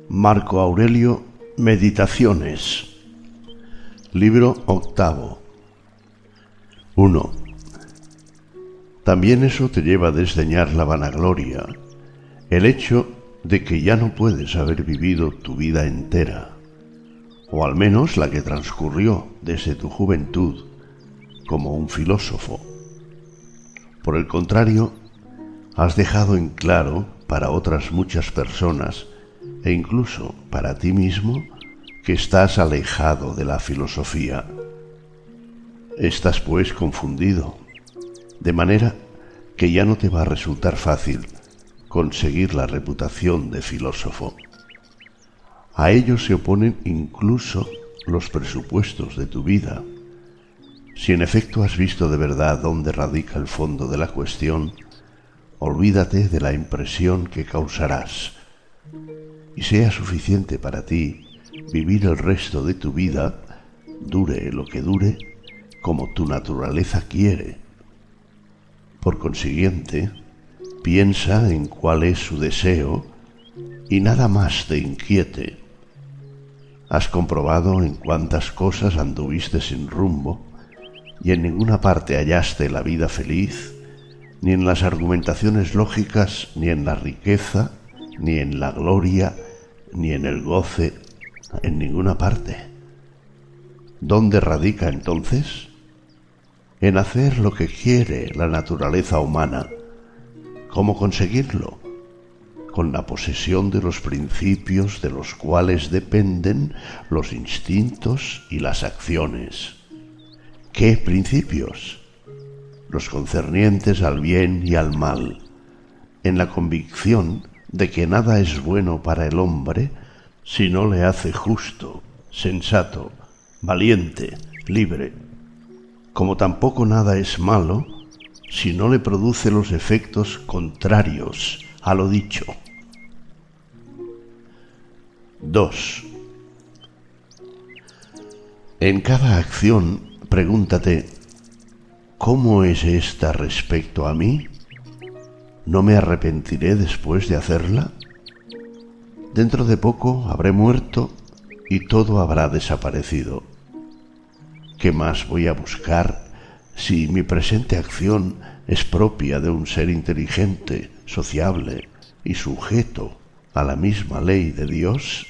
Marco Aurelio, Meditaciones. Libro octavo. 1. También eso te lleva a desdeñar la vanagloria, el hecho de que ya no puedes haber vivido tu vida entera, o al menos la que transcurrió desde tu juventud, como un filósofo. Por el contrario, has dejado en claro para otras muchas personas, e incluso para ti mismo, que estás alejado de la filosofía. Estás pues confundido, de manera que ya no te va a resultar fácil conseguir la reputación de filósofo. A ello se oponen incluso los presupuestos de tu vida. Si en efecto has visto de verdad dónde radica el fondo de la cuestión, olvídate de la impresión que causarás, y sea suficiente para ti vivir el resto de tu vida, dure lo que dure, como tu naturaleza quiere. Por consiguiente, piensa en cuál es su deseo y nada más te inquiete. Has comprobado en cuántas cosas anduviste sin rumbo y en ninguna parte hallaste la vida feliz, ni en las argumentaciones lógicas, ni en la riqueza, ni en la gloria, ni en el goce, en ninguna parte. ¿Dónde radica entonces? En hacer lo que quiere la naturaleza humana. ¿Cómo conseguirlo? Con la posesión de los principios de los cuales dependen los instintos y las acciones. ¿Qué principios? Los concernientes al bien y al mal, en la convicción de que nada es bueno para el hombre si no le hace justo, sensato, valiente, libre, como tampoco nada es malo si no le produce los efectos contrarios a lo dicho. 2. En cada acción pregúntate: ¿cómo es esta respecto a mí? ¿No me arrepentiré después de hacerla? Dentro de poco habré muerto y todo habrá desaparecido. ¿Qué más voy a buscar si mi presente acción es propia de un ser inteligente, sociable y sujeto a la misma ley de Dios?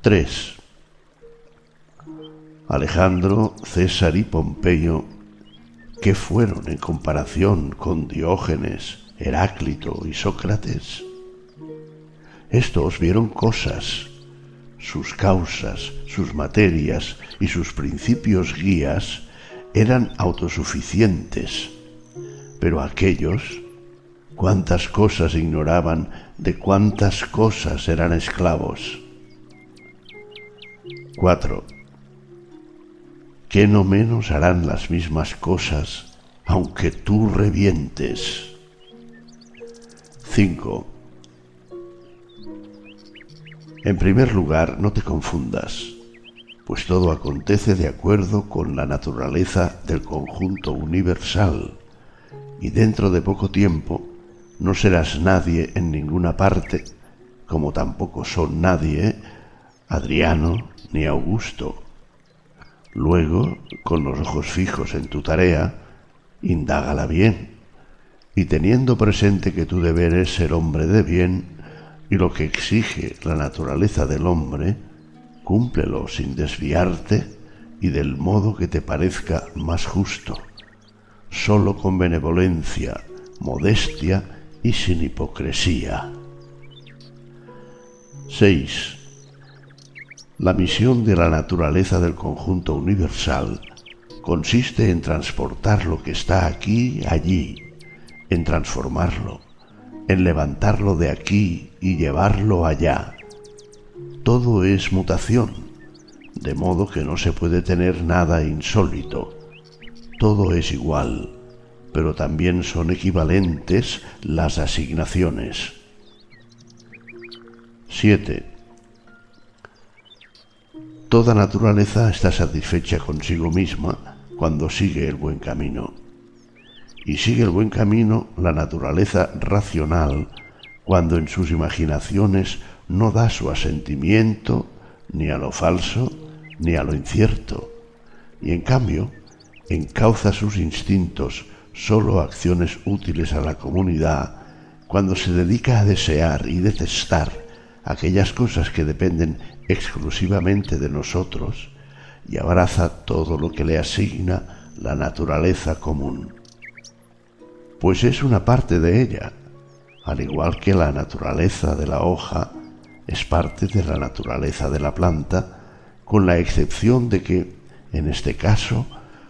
3. Alejandro, César y Pompeyo, ¿qué fueron en comparación con Diógenes, Heráclito y Sócrates? Estos vieron cosas, sus causas, sus materias y sus principios guías eran autosuficientes, pero aquellos, ¿cuántas cosas ignoraban, de cuántas cosas eran esclavos? 4. ¿Qué no menos harán las mismas cosas, aunque tú revientes? 5. En primer lugar, no te confundas, pues todo acontece de acuerdo con la naturaleza del conjunto universal, y dentro de poco tiempo no serás nadie en ninguna parte, como tampoco son nadie Adriano ni Augusto. Luego, con los ojos fijos en tu tarea, indágala bien, y teniendo presente que tu deber es ser hombre de bien y lo que exige la naturaleza del hombre, cúmplelo sin desviarte y del modo que te parezca más justo, solo con benevolencia, modestia y sin hipocresía. 6. La misión de la naturaleza del conjunto universal consiste en transportar lo que está aquí allí, en transformarlo, en levantarlo de aquí y llevarlo allá. Todo es mutación, de modo que no se puede tener nada insólito. Todo es igual, pero también son equivalentes las asignaciones. 7. Toda naturaleza está satisfecha consigo misma cuando sigue el buen camino. y sigue el buen camino la naturaleza racional cuando en sus imaginaciones no da su asentimiento ni a lo falso ni a lo incierto, y en cambio encauza sus instintos solo a acciones útiles a la comunidad cuando se dedica a desear y detestar aquellas cosas que dependen exclusivamente de nosotros y abraza todo lo que le asigna la naturaleza común. Pues es una parte de ella, al igual que la naturaleza de la hoja es parte de la naturaleza de la planta, con la excepción de que, en este caso,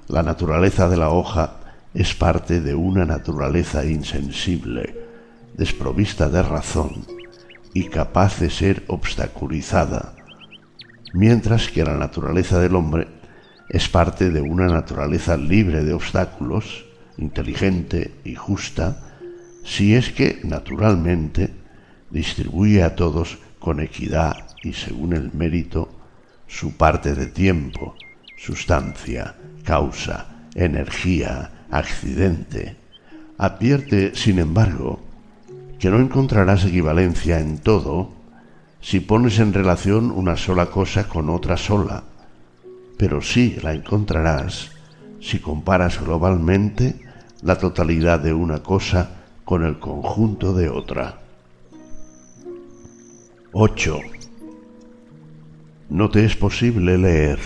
la naturaleza de la hoja es parte de una naturaleza insensible, desprovista de razón y capaz de ser obstaculizada, mientras que la naturaleza del hombre es parte de una naturaleza libre de obstáculos, inteligente y justa, si es que, naturalmente, distribuye a todos con equidad y según el mérito su parte de tiempo, sustancia, causa, energía, accidente. Advierte, sin embargo, que no encontrarás equivalencia en todo si pones en relación una sola cosa con otra sola, pero sí la encontrarás si comparas globalmente la totalidad de una cosa con el conjunto de otra. 8. No te es posible leer,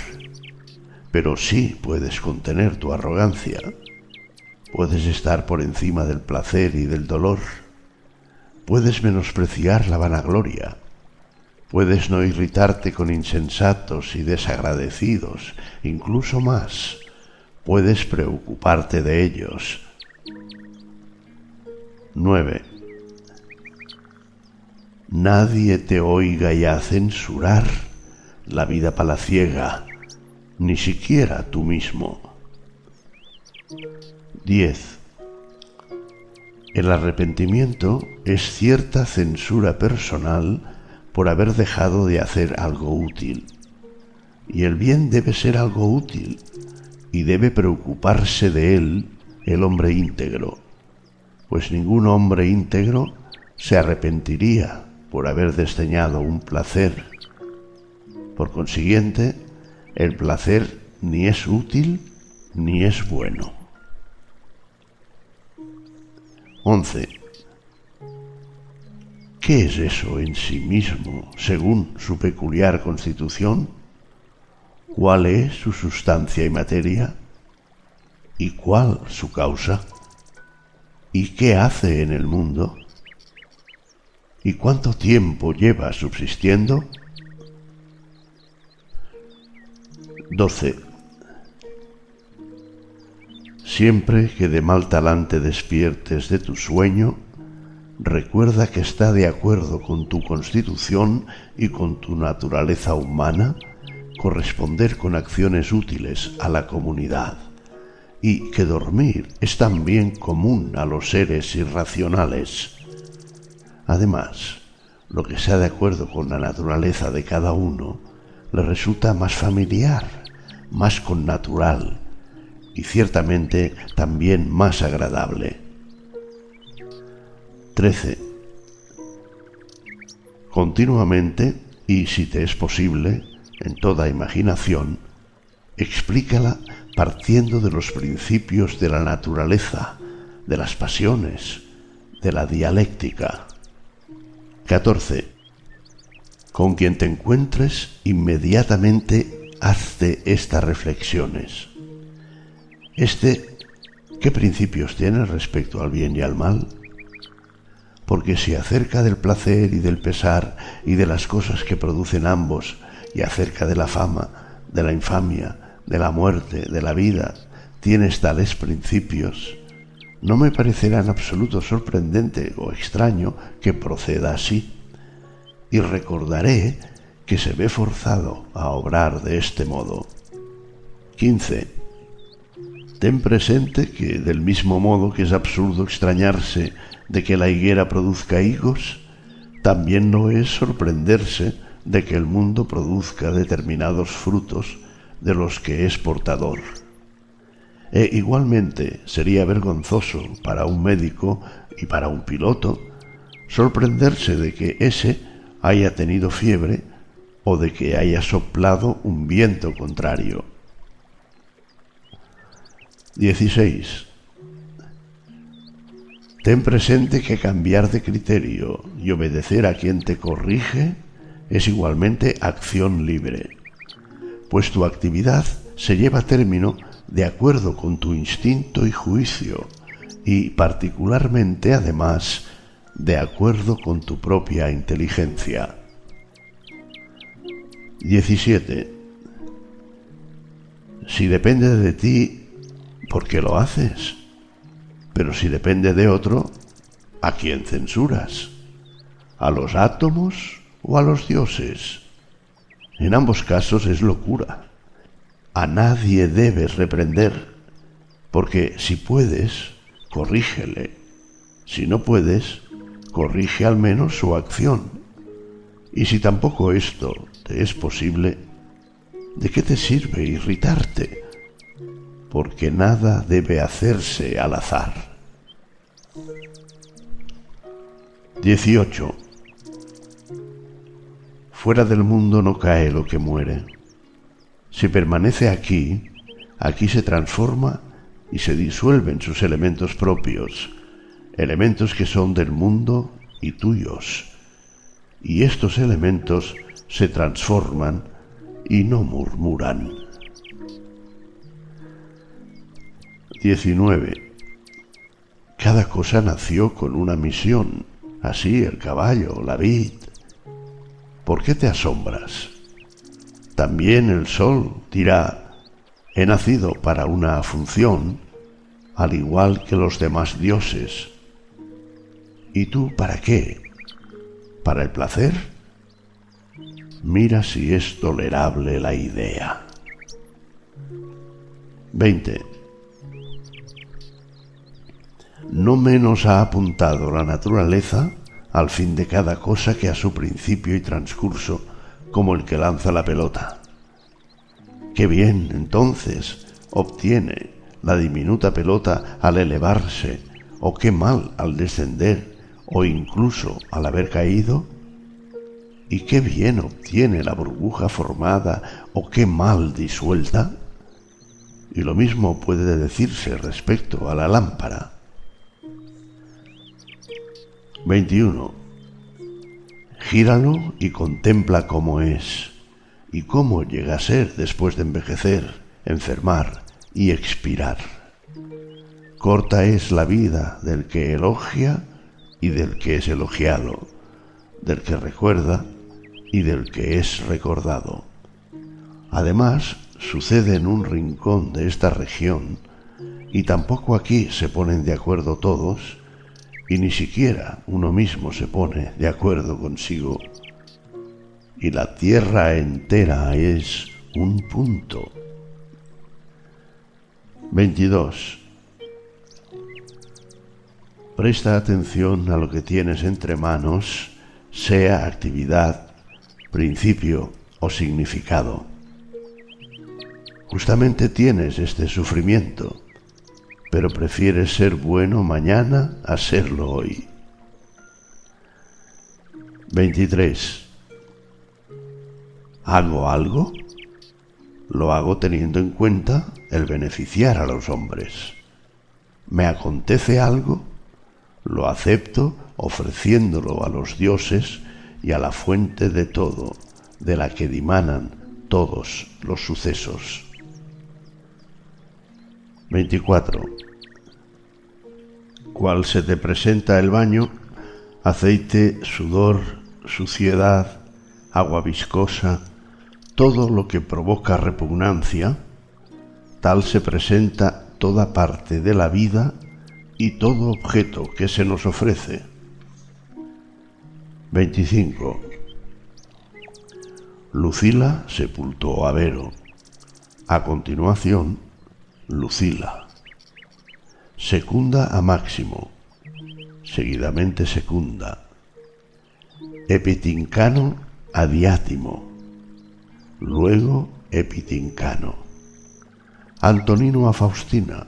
pero sí puedes contener tu arrogancia. Puedes estar por encima del placer y del dolor. Puedes menospreciar la vanagloria. Puedes no irritarte con insensatos y desagradecidos, incluso más. Puedes preocuparte de ellos. 9. Nadie te oiga ya censurar la vida palaciega, ni siquiera tú mismo. 10. El arrepentimiento es cierta censura personal por haber dejado de hacer algo útil. Y el bien debe ser algo útil, y debe preocuparse de él el hombre íntegro, pues ningún hombre íntegro se arrepentiría por haber desdeñado un placer. Por consiguiente, el placer ni es útil ni es bueno. 11. ¿Qué es eso en sí mismo, según su peculiar constitución? ¿Cuál es su sustancia y materia? ¿Y cuál su causa? ¿Y qué hace en el mundo? ¿Y cuánto tiempo lleva subsistiendo? 12. Siempre que de mal talante despiertes de tu sueño, recuerda que está de acuerdo con tu constitución y con tu naturaleza humana corresponder con acciones útiles a la comunidad, y que dormir es también común a los seres irracionales. Además, lo que sea de acuerdo con la naturaleza de cada uno le resulta más familiar, más connatural y ciertamente también más agradable. 13. Continuamente, y si te es posible, en toda imaginación, explícala partiendo de los principios de la naturaleza, de las pasiones, de la dialéctica. 14. Con quien te encuentres, inmediatamente hazte estas reflexiones. ¿Qué principios tiene respecto al bien y al mal? Porque si acerca del placer y del pesar y de las cosas que producen ambos, y acerca de la fama, de la infamia, de la muerte, de la vida, tienes tales principios, no me parecerá en absoluto sorprendente o extraño que proceda así, y recordaré que se ve forzado a obrar de este modo. 15. Ten presente que, del mismo modo que es absurdo extrañarse de que la higuera produzca higos, también no es sorprenderse de que el mundo produzca determinados frutos de los que es portador. igualmente sería vergonzoso para un médico y para un piloto sorprenderse de que ése haya tenido fiebre o de que haya soplado un viento contrario. 16. Ten presente que cambiar de criterio y obedecer a quien te corrige es igualmente acción libre, pues tu actividad se lleva a término de acuerdo con tu instinto y juicio, y particularmente, además, de acuerdo con tu propia inteligencia. 17. Si depende de ti, ¿por qué lo haces? Pero si depende de otro, ¿a quién censuras? ¿A los átomos o a los dioses? En ambos casos es locura. A nadie debes reprender, porque si puedes, corrígele. Si no puedes, corrige al menos su acción. Y si tampoco esto te es posible, ¿de qué te sirve irritarte? Porque nada debe hacerse al azar. 18. Fuera del mundo no cae lo que muere. Si permanece aquí, aquí se transforma y se disuelven sus elementos propios, elementos que son del mundo y tuyos. Y estos elementos se transforman y no murmuran. 19. Cada cosa nació con una misión, así el caballo, la vid. ¿Por qué te asombras? También el sol dirá: he nacido para una función, al igual que los demás dioses. ¿Y tú para qué? ¿Para el placer? Mira si es tolerable la idea. 20. No menos ha apuntado la naturaleza al fin de cada cosa que a su principio y transcurso, como el que lanza la pelota. Qué bien, entonces, obtiene la diminuta pelota al elevarse, o qué mal al descender, o incluso al haber caído. Y qué bien obtiene la burbuja formada, o qué mal disuelta. Y lo mismo puede decirse respecto a la lámpara. 21. Gíralo y contempla cómo es, y cómo llega a ser después de envejecer, enfermar y expirar. Corta es la vida del que elogia y del que es elogiado, del que recuerda y del que es recordado. Además, sucede en un rincón de esta región, y tampoco aquí se ponen de acuerdo todos, y ni siquiera uno mismo se pone de acuerdo consigo. Y la tierra entera es un punto. 22. Presta atención a lo que tienes entre manos, sea actividad, principio o significado. Justamente tienes este sufrimiento, pero prefieres ser bueno mañana a serlo hoy. 23. ¿Hago algo? Lo hago teniendo en cuenta el beneficiar a los hombres. ¿Me acontece algo? Lo acepto ofreciéndolo a los dioses y a la fuente de todo, de la que dimanan todos los sucesos. 24. Cual se te presenta el baño, aceite, sudor, suciedad, agua viscosa, todo lo que provoca repugnancia, tal se presenta toda parte de la vida y todo objeto que se nos ofrece. 25. Lucila sepultó a Vero. A continuación, Lucila. Secunda a Máximo. Seguidamente secunda. Epitincano a Diátimo. Luego Epitincano. Antonino a Faustina,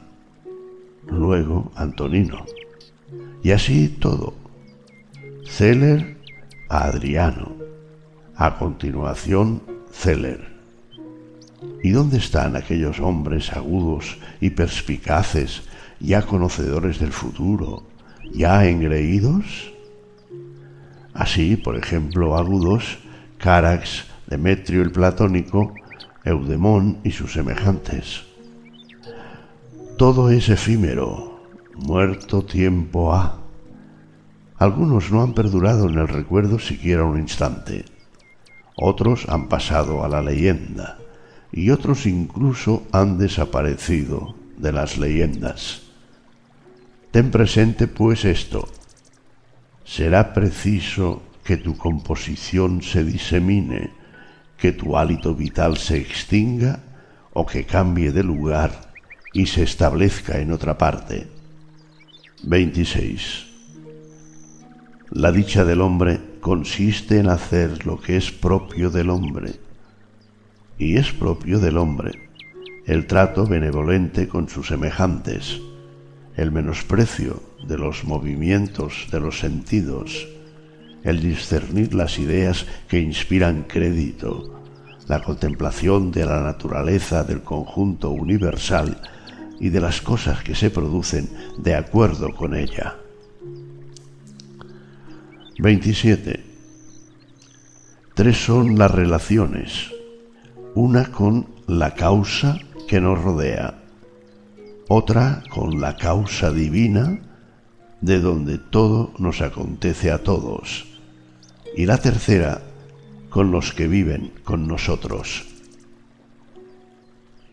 luego Antonino, y así todo. Celer a Adriano, a continuación Celer. ¿Y dónde están aquellos hombres agudos y perspicaces, ya conocedores del futuro, ya engreídos? Así, por ejemplo, agudos, Cárax, Demetrio el Platónico, Eudemón y sus semejantes. Todo es efímero, muerto tiempo ha. Algunos no han perdurado en el recuerdo siquiera un instante, otros han pasado a la leyenda, y otros incluso han desaparecido de las leyendas. Ten presente pues esto: será preciso que tu composición se disemine, que tu hálito vital se extinga o que cambie de lugar y se establezca en otra parte. 26. La dicha del hombre consiste en hacer lo que es propio del hombre, y es propio del hombre el trato benevolente con sus semejantes, el menosprecio de los movimientos de los sentidos, el discernir las ideas que inspiran crédito, la contemplación de la naturaleza del conjunto universal y de las cosas que se producen de acuerdo con ella. 27. Tres son las relaciones: una con la causa que nos rodea, otra con la causa divina, de donde todo nos acontece a todos, y la tercera con los que viven con nosotros.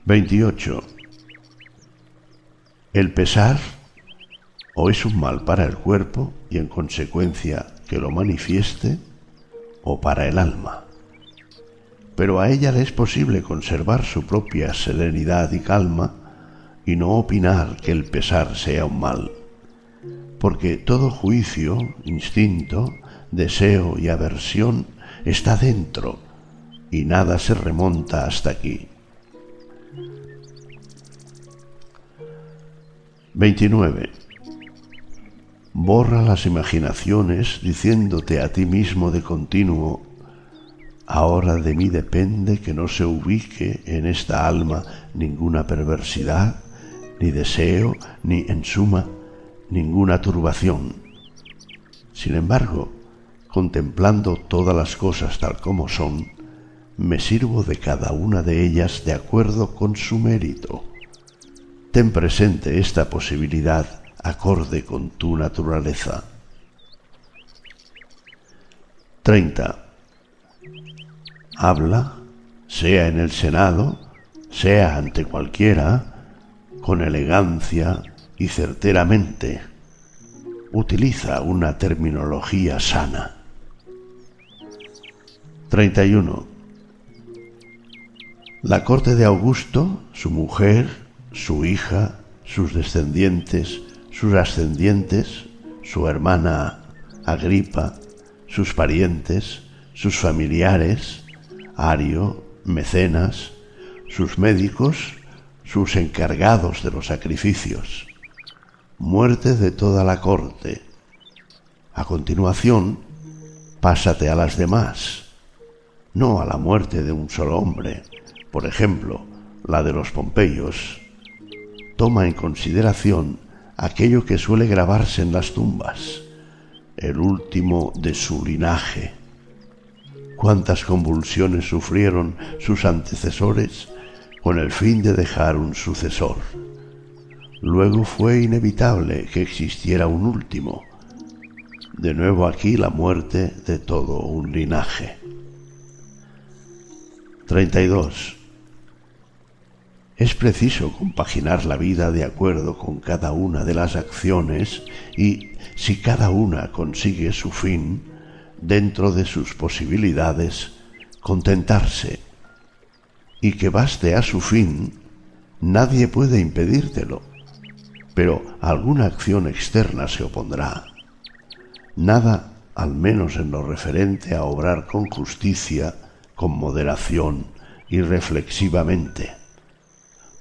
28. El pesar o es un mal para el cuerpo y en consecuencia que lo manifieste, o para el alma. Pero a ella le es posible conservar su propia serenidad y calma y no opinar que el pesar sea un mal, porque todo juicio, instinto, deseo y aversión está dentro y nada se remonta hasta aquí. 29. Borra las imaginaciones diciéndote a ti mismo de continuo: ahora de mí depende que no se ubique en esta alma ninguna perversidad, ni deseo, ni, en suma, ninguna turbación. Sin embargo, contemplando todas las cosas tal como son, me sirvo de cada una de ellas de acuerdo con su mérito. Ten presente esta posibilidad acorde con tu naturaleza. 30. Habla, sea en el Senado, sea ante cualquiera, con elegancia y certeramente. Utiliza una terminología sana. 31. La corte de Augusto, su mujer, su hija, sus descendientes, sus ascendientes, su hermana Agripa, sus parientes, sus familiares, Ario, Mecenas, sus médicos, sus encargados de los sacrificios. Muerte de toda la corte. A continuación, pásate a las demás, no a la muerte de un solo hombre, por ejemplo, la de los Pompeyos. Toma en consideración aquello que suele grabarse en las tumbas, el último de su linaje. Cuántas convulsiones sufrieron sus antecesores con el fin de dejar un sucesor. Luego fue inevitable que existiera un último. De nuevo aquí la muerte de todo un linaje. 32. Es preciso compaginar la vida de acuerdo con cada una de las acciones y, si cada una consigue su fin, dentro de sus posibilidades, contentarse. Y que baste a su fin, nadie puede impedírtelo, pero alguna acción externa se opondrá. Nada, al menos en lo referente a obrar con justicia, con moderación y reflexivamente.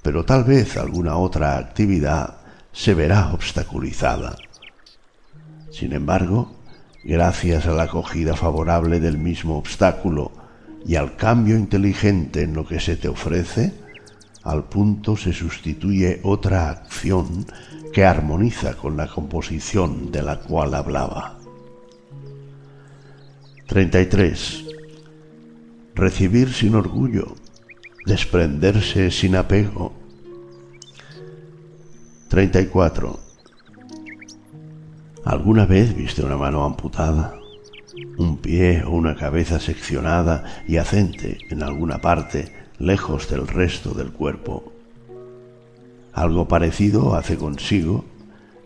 pero tal vez alguna otra actividad se verá obstaculizada. Sin embargo, gracias a la acogida favorable del mismo obstáculo y al cambio inteligente en lo que se te ofrece, al punto se sustituye otra acción que armoniza con la composición de la cual hablaba. 33. Recibir sin orgullo, desprenderse sin apego. 34. ¿Alguna vez viste una mano amputada, un pie o una cabeza seccionada y yacente en alguna parte lejos del resto del cuerpo? Algo parecido hace consigo,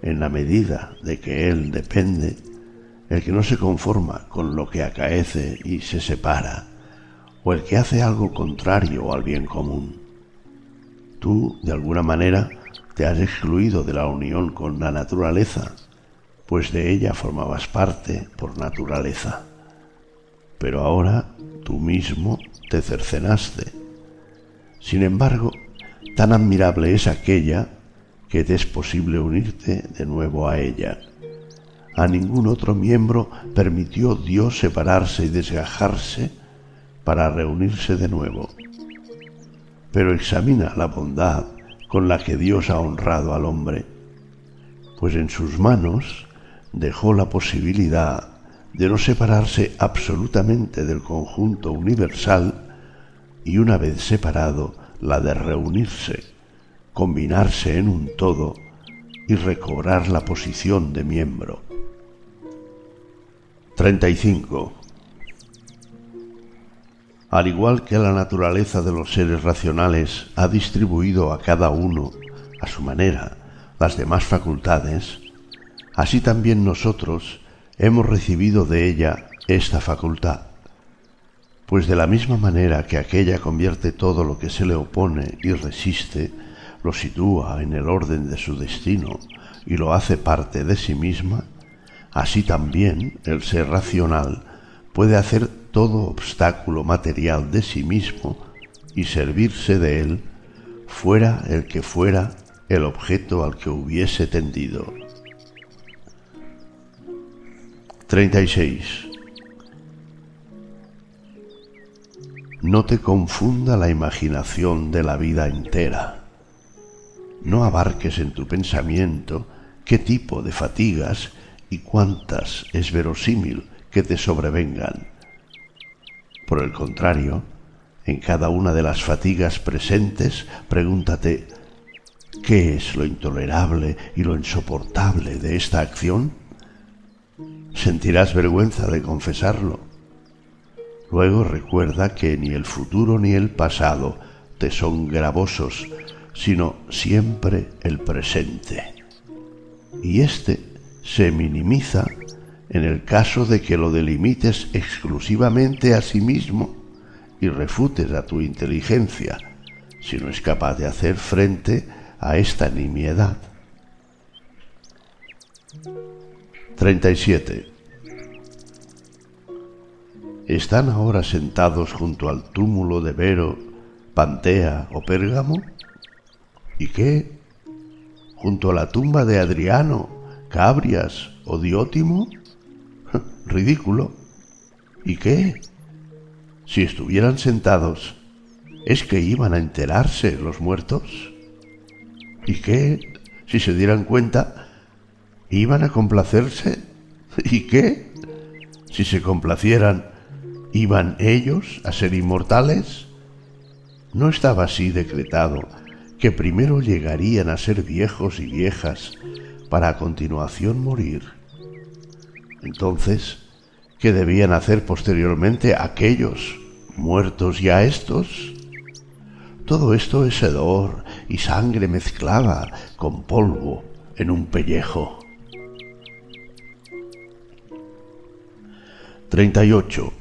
en la medida de que él depende, el que no se conforma con lo que acaece y se separa, o el que hace algo contrario al bien común. Tú, de alguna manera, te has excluido de la unión con la naturaleza, pues de ella formabas parte por naturaleza. Pero ahora tú mismo te cercenaste. Sin embargo, tan admirable es aquella que te es posible unirte de nuevo a ella. A ningún otro miembro permitió Dios separarse y desgajarse para reunirse de nuevo. Pero examina la bondad con la que Dios ha honrado al hombre, pues en sus manos dejó la posibilidad de no separarse absolutamente del conjunto universal y una vez separado, la de reunirse, combinarse en un todo y recobrar la posición de miembro. 35. Al igual que la naturaleza de los seres racionales ha distribuido a cada uno, a su manera, las demás facultades, así también nosotros hemos recibido de ella esta facultad, pues de la misma manera que aquella convierte todo lo que se le opone y resiste, lo sitúa en el orden de su destino y lo hace parte de sí misma, así también el ser racional puede hacer todo obstáculo material de sí mismo y servirse de él, fuera el que fuera el objeto al que hubiese tendido. 36. No te confunda la imaginación de la vida entera. No abarques en tu pensamiento qué tipo de fatigas y cuántas es verosímil que te sobrevengan. Por el contrario, en cada una de las fatigas presentes, pregúntate, ¿qué es lo intolerable y lo insoportable de esta acción? Sentirás vergüenza de confesarlo. Luego recuerda que ni el futuro ni el pasado te son gravosos, sino siempre el presente. Y éste se minimiza en el caso de que lo delimites exclusivamente a sí mismo y refutes a tu inteligencia, si no es capaz de hacer frente a esta nimiedad. 37. ¿Están ahora sentados junto al túmulo de Vero, Pantea o Pérgamo? ¿Y qué? ¿Junto a la tumba de Adriano, Cabrias o Diótimo? Ridículo. ¿Y qué? Si estuvieran sentados, ¿es que iban a enterarse los muertos? ¿Y qué? Si se dieran cuenta, ¿iban a complacerse? ¿Y qué? Si se complacieran, ¿iban ellos a ser inmortales? ¿No estaba así decretado que primero llegarían a ser viejos y viejas para a continuación morir? Entonces, ¿qué debían hacer posteriormente aquellos muertos ya estos? Todo esto es hedor y sangre mezclada con polvo en un pellejo. 38.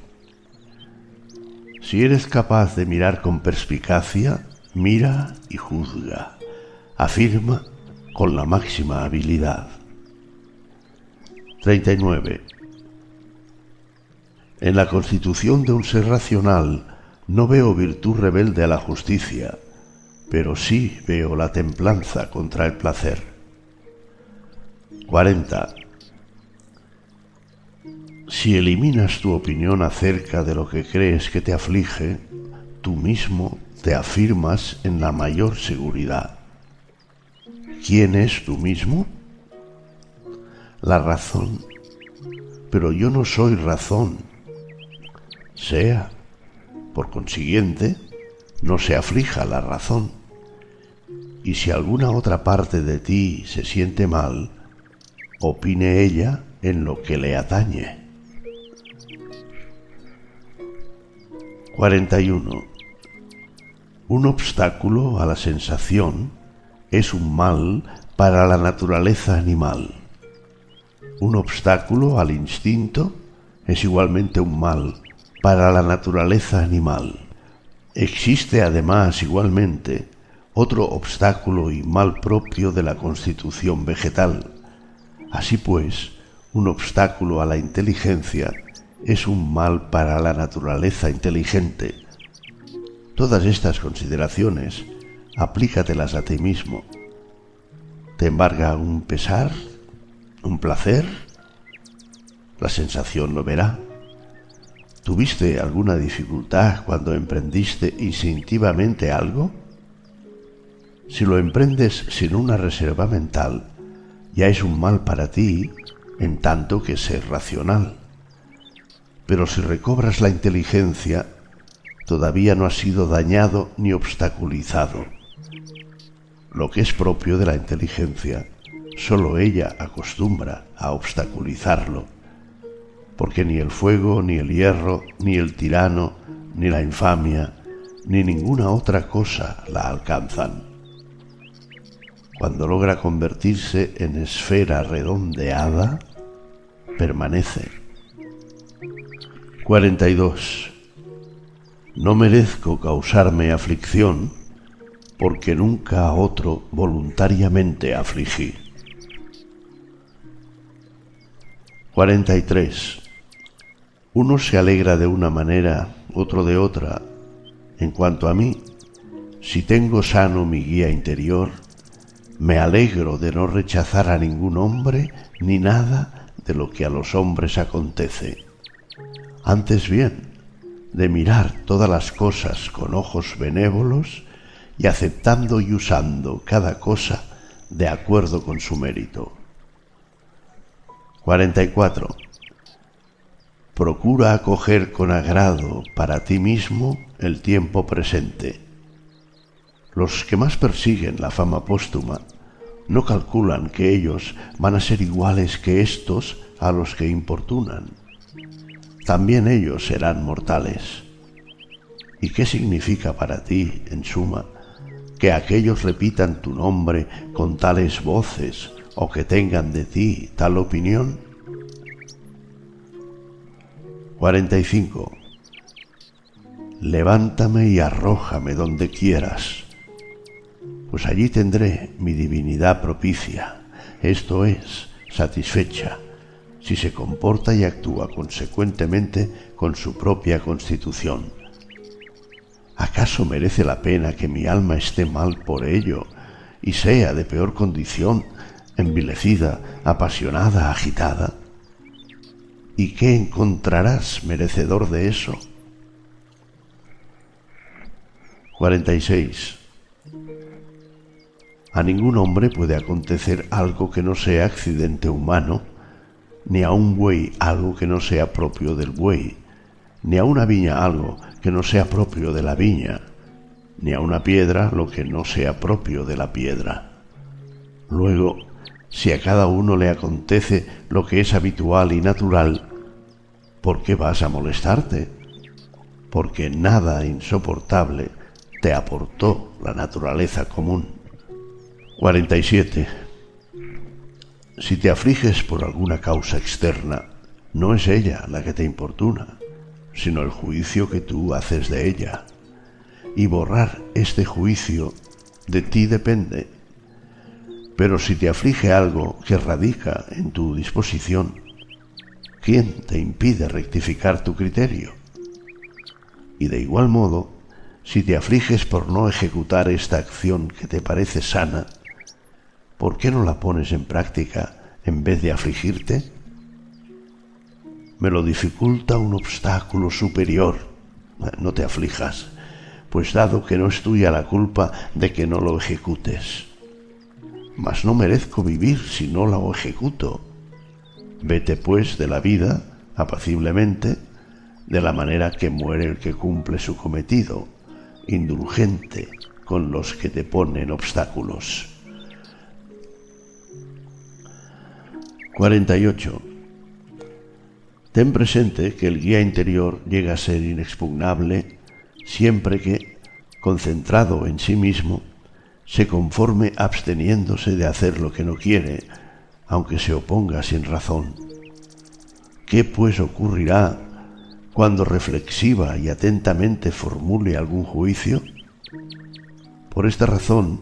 Si eres capaz de mirar con perspicacia, mira y juzga. Afirma con la máxima habilidad. 39. En la constitución de un ser racional no veo virtud rebelde a la justicia, pero sí veo la templanza contra el placer. 40. Si eliminas tu opinión acerca de lo que crees que te aflige, tú mismo te afirmas en la mayor seguridad. ¿Quién es tú mismo? La razón. Pero yo no soy razón. Sea, por consiguiente, no se aflija la razón. Y si alguna otra parte de ti se siente mal, opine ella en lo que le atañe. 41. Un obstáculo a la sensación es un mal para la naturaleza animal. Un obstáculo al instinto es igualmente un mal para la naturaleza animal. Existe además igualmente otro obstáculo y mal propio de la constitución vegetal. Así pues, un obstáculo a la inteligencia es un mal para la naturaleza inteligente. Todas estas consideraciones, aplícatelas a ti mismo. ¿Te embarga un pesar? ¿Un placer? La sensación lo verá. ¿Tuviste alguna dificultad cuando emprendiste instintivamente algo? Si lo emprendes sin una reserva mental, ya es un mal para ti en tanto que ser racional. Pero si recobras la inteligencia, todavía no has sido dañado ni obstaculizado. Lo que es propio de la inteligencia, solo ella acostumbra a obstaculizarlo, porque ni el fuego, ni el hierro, ni el tirano, ni la infamia, ni ninguna otra cosa la alcanzan. Cuando logra convertirse en esfera redondeada, permanece. 42. No merezco causarme aflicción, porque nunca a otro voluntariamente afligí. 43. Uno se alegra de una manera, otro de otra. En cuanto a mí, si tengo sano mi guía interior, me alegro de no rechazar a ningún hombre ni nada de lo que a los hombres acontece. Antes bien, de mirar todas las cosas con ojos benévolos y aceptando y usando cada cosa de acuerdo con su mérito. 44. Procura acoger con agrado para ti mismo el tiempo presente. Los que más persiguen la fama póstuma no calculan que ellos van a ser iguales que estos a los que importunan. También ellos serán mortales. ¿Y qué significa para ti, en suma, que aquellos repitan tu nombre con tales voces o que tengan de ti tal opinión? 45. Levántame y arrójame donde quieras, pues allí tendré mi divinidad propicia, esto es, satisfecha, si se comporta y actúa consecuentemente con su propia constitución. ¿Acaso merece la pena que mi alma esté mal por ello y sea de peor condición, envilecida, apasionada, agitada? ¿Y qué encontrarás merecedor de eso? 46. A ningún hombre puede acontecer algo que no sea accidente humano, ni a un buey algo que no sea propio del buey, ni a una viña algo que no sea propio de la viña, ni a una piedra lo que no sea propio de la piedra. Luego, si a cada uno le acontece lo que es habitual y natural, ¿por qué vas a molestarte? Porque nada insoportable te aportó la naturaleza común. 47. Si te afliges por alguna causa externa, no es ella la que te importuna, sino el juicio que tú haces de ella. Y borrar este juicio de ti depende. Pero si te aflige algo que radica en tu disposición, ¿quién te impide rectificar tu criterio? Y de igual modo, Si te afliges por no ejecutar esta acción que te parece sana, ¿por qué no la pones en práctica en vez de afligirte? Me lo dificulta un obstáculo superior. No te aflijas, pues dado que no es tuya la culpa de que no lo ejecutes. Mas no merezco vivir si no lo ejecuto. Vete pues de la vida apaciblemente, de la manera que muere el que cumple su cometido, indulgente con los que te ponen obstáculos. 48. Ten presente que el guía interior llega a ser inexpugnable siempre que, concentrado en sí mismo, se conforme absteniéndose de hacer lo que no quiere, aunque se oponga sin razón. ¿Qué pues ocurrirá cuando reflexiva y atentamente formule algún juicio? Por esta razón,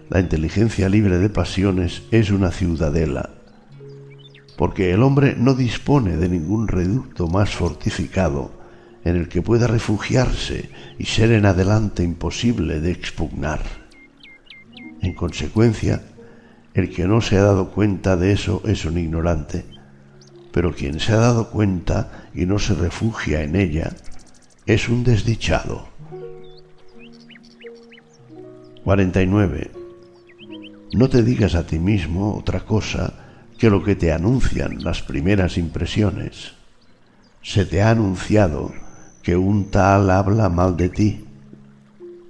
la inteligencia libre de pasiones es una ciudadela, porque el hombre no dispone de ningún reducto más fortificado en el que pueda refugiarse y ser en adelante imposible de expugnar. En consecuencia, el que no se ha dado cuenta de eso es un ignorante, pero quien se ha dado cuenta y no se refugia en ella es un desdichado. 49. No te digas a ti mismo otra cosa que lo que te anuncian las primeras impresiones. Se te ha anunciado que un tal habla mal de ti.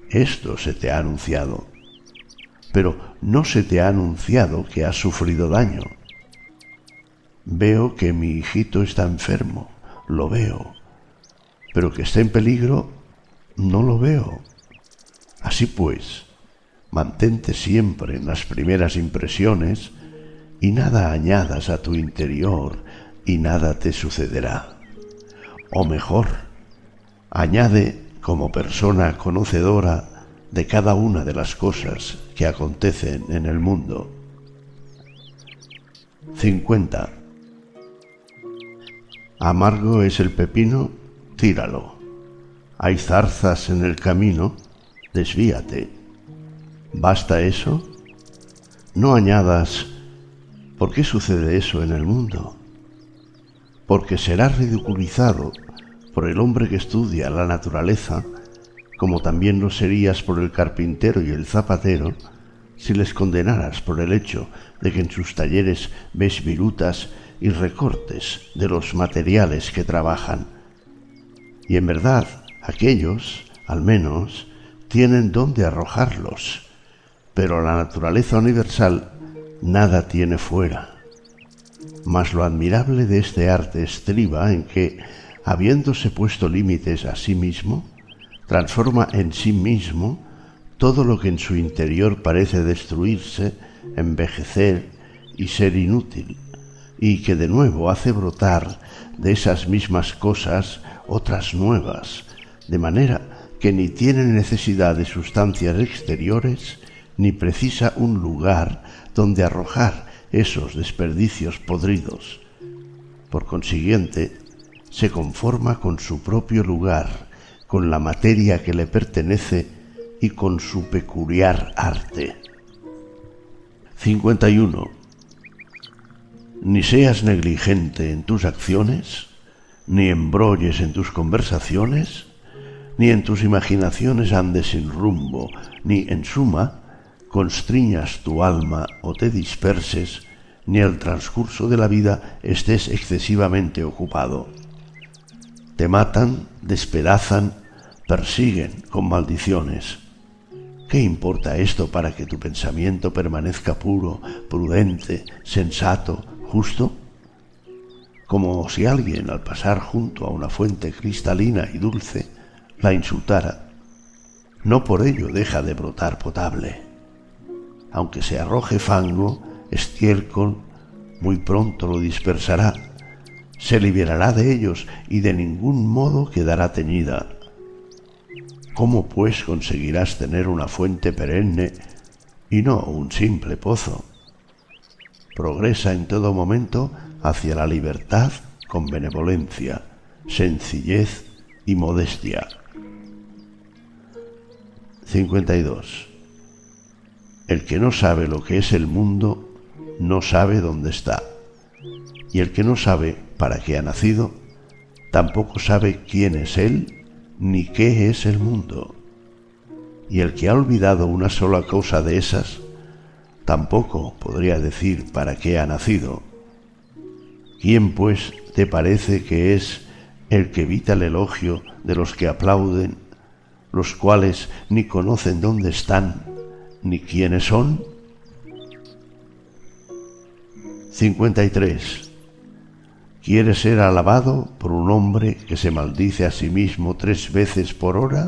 Esto se te ha anunciado, pero no se te ha anunciado que has sufrido daño. Veo que mi hijito está enfermo, lo veo, pero que está en peligro, no lo veo. Así pues, mantente siempre en las primeras impresiones y nada añadas a tu interior y nada te sucederá. O mejor, añade como persona conocedora de cada una de las cosas que acontecen en el mundo. 50. Amargo es el pepino, tíralo. Hay zarzas en el camino, desvíate. ¿Basta eso? No añadas, ¿por qué sucede eso en el mundo? Porque serás ridiculizado por el hombre que estudia la naturaleza, como también lo serías por el carpintero y el zapatero, si les condenaras por el hecho de que en sus talleres ves virutas y recortes de los materiales que trabajan. Y en verdad, aquellos, al menos, tienen dónde arrojarlos, pero la naturaleza universal nada tiene fuera. Mas lo admirable de este arte estriba en que, habiéndose puesto límites a sí mismo, transforma en sí mismo todo lo que en su interior parece destruirse, envejecer y ser inútil, y que de nuevo hace brotar de esas mismas cosas otras nuevas, de manera que ni tiene necesidad de sustancias exteriores, ni precisa un lugar donde arrojar esos desperdicios podridos. Por consiguiente, se conforma con su propio lugar, con la materia que le pertenece y con su peculiar arte. 51. Ni seas negligente en tus acciones, ni embrolles en tus conversaciones, ni en tus imaginaciones andes sin rumbo, ni, en suma, constriñas tu alma o te disperses, ni al transcurso de la vida estés excesivamente ocupado. Te matan, despedazan, persiguen con maldiciones. ¿Qué importa esto para que tu pensamiento permanezca puro, prudente, sensato, justo? Como si alguien, al pasar junto a una fuente cristalina y dulce, la insultara. No por ello deja de brotar potable. Aunque se arroje fango, estiércol, muy pronto lo dispersará, se liberará de ellos y de ningún modo quedará teñida. ¿Cómo pues conseguirás tener una fuente perenne y no un simple pozo? Progresa en todo momento hacia la libertad con benevolencia, sencillez y modestia. 52. El que no sabe lo que es el mundo, no sabe dónde está. Y el que no sabe para qué ha nacido, tampoco sabe quién es él ni qué es el mundo. Y el que ha olvidado una sola cosa de esas, tampoco podría decir para qué ha nacido. ¿Quién, pues, te parece que es el que evita el elogio de los que aplauden, los cuales ni conocen dónde están, ni quiénes son? 53. ¿Quieres ser alabado por un hombre que se maldice a sí mismo 3 veces por hora?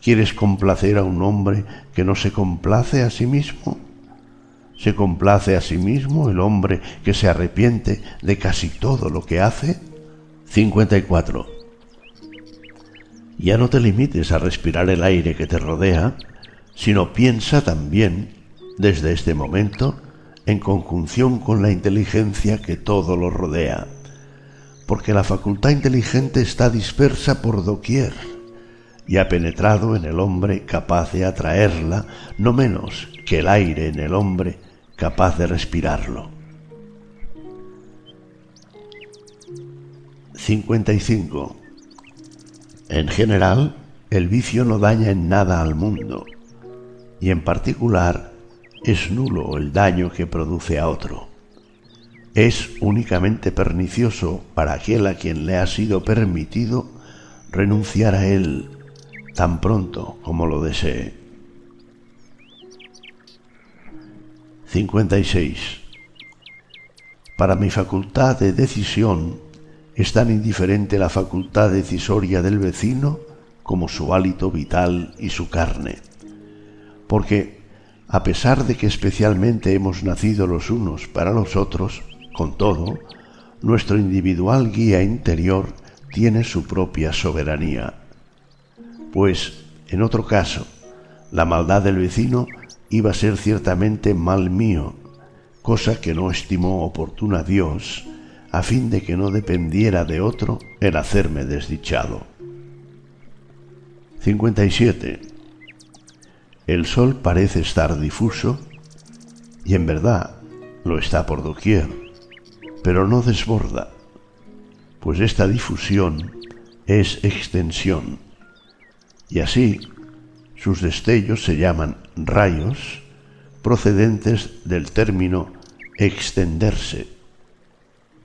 ¿Quieres complacer a un hombre que no se complace a sí mismo? ¿Se complace a sí mismo el hombre que se arrepiente de casi todo lo que hace? 54. Ya no te limites a respirar el aire que te rodea, sino piensa también, desde este momento, en conjunción con la inteligencia que todo lo rodea, porque la facultad inteligente está dispersa por doquier y ha penetrado en el hombre capaz de atraerla, no menos que el aire en el hombre capaz de respirarlo. 55. En general, el vicio no daña en nada al mundo, y en particular es nulo el daño que produce a otro. Es únicamente pernicioso para aquel a quien le ha sido permitido renunciar a él tan pronto como lo desee. 56. Para mi facultad de decisión es tan indiferente la facultad decisoria del vecino como su hálito vital y su carne, porque a pesar de que especialmente hemos nacido los unos para los otros, con todo, nuestro individual guía interior tiene su propia soberanía. Pues, en otro caso, la maldad del vecino iba a ser ciertamente mal mío, cosa que no estimó oportuna Dios, a fin de que no dependiera de otro el hacerme desdichado. 57. El sol parece estar difuso, y en verdad lo está por doquier, pero no desborda, pues esta difusión es extensión, y así sus destellos se llaman rayos, procedentes del término extenderse.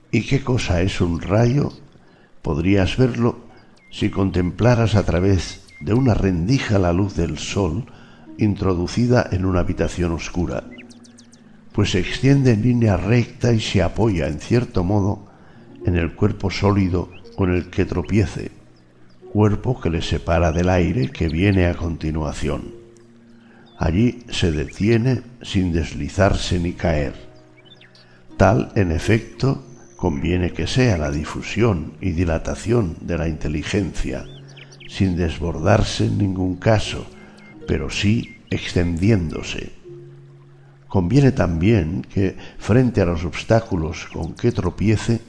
¿Y qué cosa es un rayo? Podrías verlo si contemplaras a través de una rendija la luz del sol introducida en una habitación oscura, pues se extiende en línea recta y se apoya, en cierto modo, en el cuerpo sólido con el que tropiece, cuerpo que le separa del aire que viene a continuación. Allí se detiene sin deslizarse ni caer. Tal, en efecto, conviene que sea la difusión y dilatación de la inteligencia, sin desbordarse en ningún caso, pero sí extendiéndose. Conviene también que, frente a los obstáculos con que tropiece,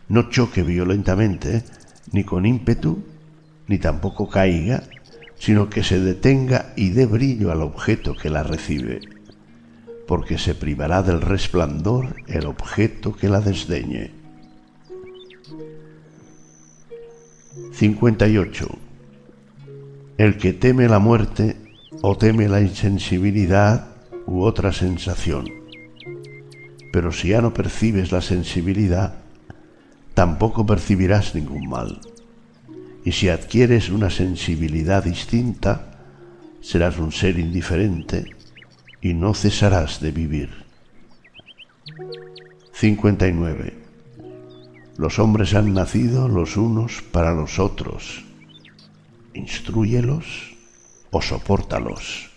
no choque violentamente, ni con ímpetu, ni tampoco caiga, sino que se detenga y dé brillo al objeto que la recibe, porque se privará del resplandor el objeto que la desdeñe. 58. El que teme la muerte o teme la insensibilidad u otra sensación. Pero si ya no percibes la sensibilidad, tampoco percibirás ningún mal. Y si adquieres una sensibilidad distinta, serás un ser indiferente y no cesarás de vivir. 59. Los hombres han nacido los unos para los otros. Instrúyelos o sopórtalos.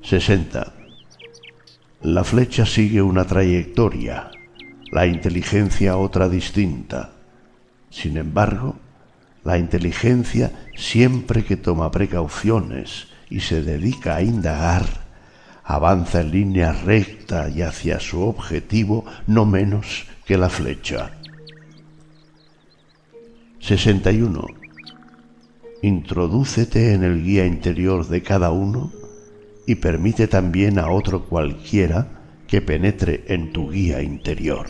60. La flecha sigue una trayectoria, la inteligencia otra distinta. Sin embargo, la inteligencia, siempre que toma precauciones y se dedica a indagar, avanza en línea recta y hacia su objetivo no menos que la flecha. 61. Introdúcete en el guía interior de cada uno y permite también a otro cualquiera que penetre en tu guía interior.